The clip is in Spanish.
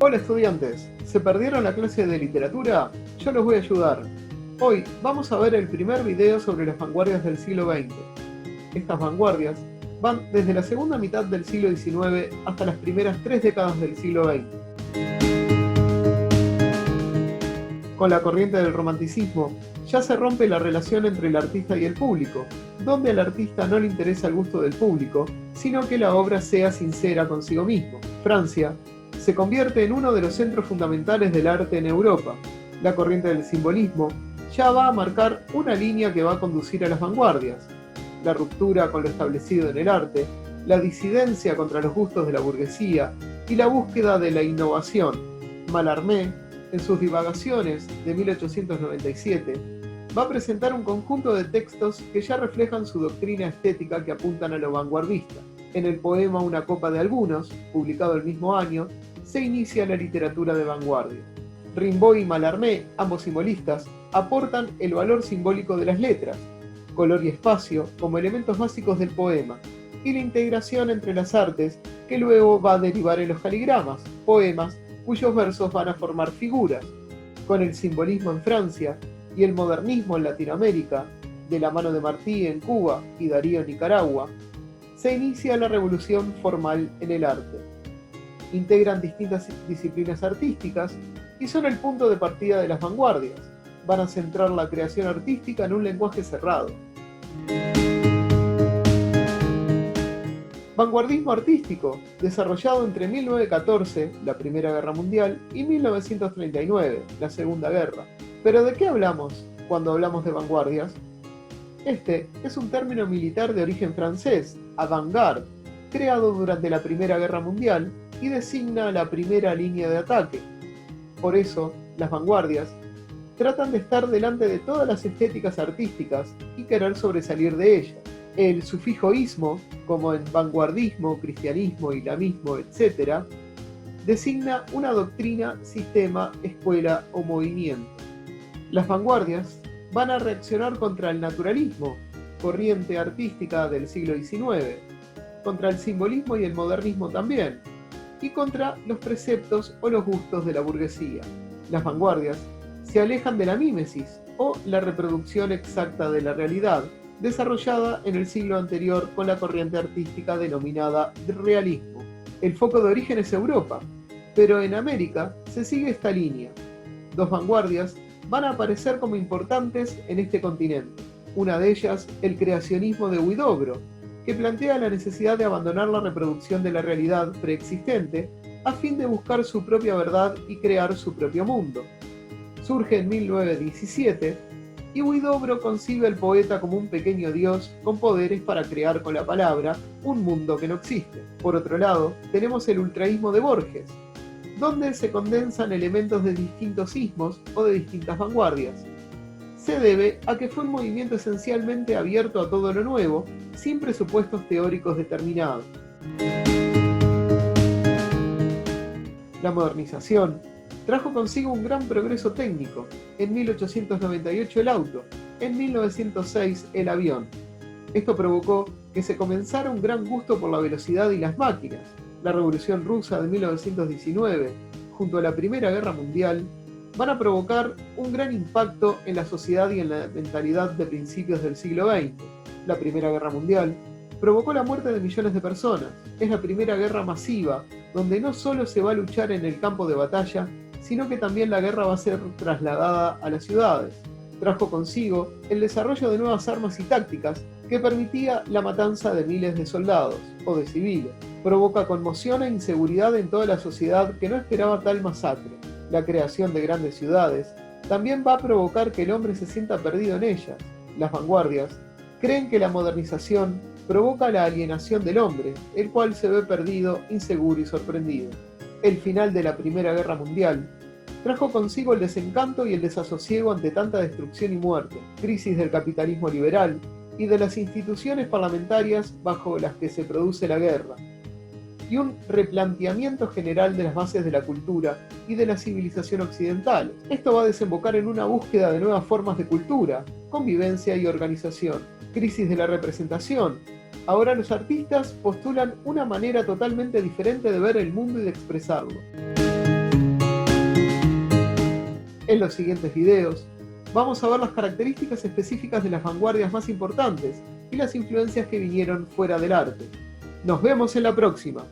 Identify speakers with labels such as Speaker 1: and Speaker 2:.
Speaker 1: Hola estudiantes, ¿se perdieron la clase de literatura? Yo los voy a ayudar. Hoy vamos a ver el primer video sobre las vanguardias del siglo XX. Estas vanguardias van desde la segunda mitad del siglo XIX hasta las primeras 3 décadas del siglo XX. Con la corriente del romanticismo, ya se rompe la relación entre el artista y el público, donde al artista no le interesa el gusto del público, sino que la obra sea sincera consigo mismo. Francia se convierte en uno de los centros fundamentales del arte en Europa. La corriente del simbolismo ya va a marcar una línea que va a conducir a las vanguardias. La ruptura con lo establecido en el arte, la disidencia contra los gustos de la burguesía y la búsqueda de la innovación. Mallarmé, en sus divagaciones de 1897, va a presentar un conjunto de textos que ya reflejan su doctrina estética que apuntan a lo vanguardista. En el poema Una copa de algunos, publicado el mismo año, se inicia la literatura de vanguardia. Rimbaud y Mallarmé, ambos simbolistas, aportan el valor simbólico de las letras, color y espacio como elementos básicos del poema, y la integración entre las artes que luego va a derivar en los caligramas, poemas cuyos versos van a formar figuras. Con el simbolismo en Francia y el modernismo en Latinoamérica, de la mano de Martí en Cuba y Darío en Nicaragua, se inicia la revolución formal en el arte. Integran distintas disciplinas artísticas y son el punto de partida de las vanguardias. Van a centrar la creación artística en un lenguaje cerrado. Vanguardismo artístico, desarrollado entre 1914, la Primera Guerra Mundial, y 1939, la Segunda Guerra. ¿Pero de qué hablamos cuando hablamos de vanguardias? Este es un término militar de origen francés, avant-garde, creado durante la Primera Guerra Mundial y designa la primera línea de ataque. Por eso, las vanguardias tratan de estar delante de todas las estéticas artísticas y querer sobresalir de ellas. El sufijo ismo, como en vanguardismo, cristianismo, islamismo, etc., designa una doctrina, sistema, escuela o movimiento. Las vanguardias van a reaccionar contra el naturalismo, corriente artística del siglo XIX, contra el simbolismo y el modernismo también, y contra los preceptos o los gustos de la burguesía. Las vanguardias se alejan de la mímesis o la reproducción exacta de la realidad, desarrollada en el siglo anterior con la corriente artística denominada realismo. El foco de origen es Europa, pero en América se sigue esta línea. Dos vanguardias van a aparecer como importantes en este continente. Una de ellas, el creacionismo de Huidobro, que plantea la necesidad de abandonar la reproducción de la realidad preexistente a fin de buscar su propia verdad y crear su propio mundo. Surge en 1917 y Huidobro concibe al poeta como un pequeño dios con poderes para crear con la palabra un mundo que no existe. Por otro lado, tenemos el ultraísmo de Borges, donde se condensan elementos de distintos ismos o de distintas vanguardias. Se debe a que fue un movimiento esencialmente abierto a todo lo nuevo, sin presupuestos teóricos determinados. La modernización trajo consigo un gran progreso técnico. En 1898 el auto, en 1906 el avión. Esto provocó que se comenzara un gran gusto por la velocidad y las máquinas. La Revolución Rusa de 1919, junto a la Primera Guerra Mundial, van a provocar un gran impacto en la sociedad y en la mentalidad de principios del siglo XX. La Primera Guerra Mundial provocó la muerte de millones de personas. Es la primera guerra masiva, donde no solo se va a luchar en el campo de batalla, sino que también la guerra va a ser trasladada a las ciudades. Trajo consigo el desarrollo de nuevas armas y tácticas que permitía la matanza de miles de soldados o de civiles. Provoca conmoción e inseguridad en toda la sociedad que no esperaba tal masacre. La creación de grandes ciudades también va a provocar que el hombre se sienta perdido en ellas. Las vanguardias creen que la modernización provoca la alienación del hombre, el cual se ve perdido, inseguro y sorprendido. El final de la Primera Guerra Mundial trajo consigo el desencanto y el desasosiego ante tanta destrucción y muerte, crisis del capitalismo liberal y de las instituciones parlamentarias bajo las que se produce la guerra, y un replanteamiento general de las bases de la cultura y de la civilización occidental. Esto va a desembocar en una búsqueda de nuevas formas de cultura, convivencia y organización. Crisis de la representación. Ahora los artistas postulan una manera totalmente diferente de ver el mundo y de expresarlo. En los siguientes videos vamos a ver las características específicas de las vanguardias más importantes y las influencias que vinieron fuera del arte. Nos vemos en la próxima.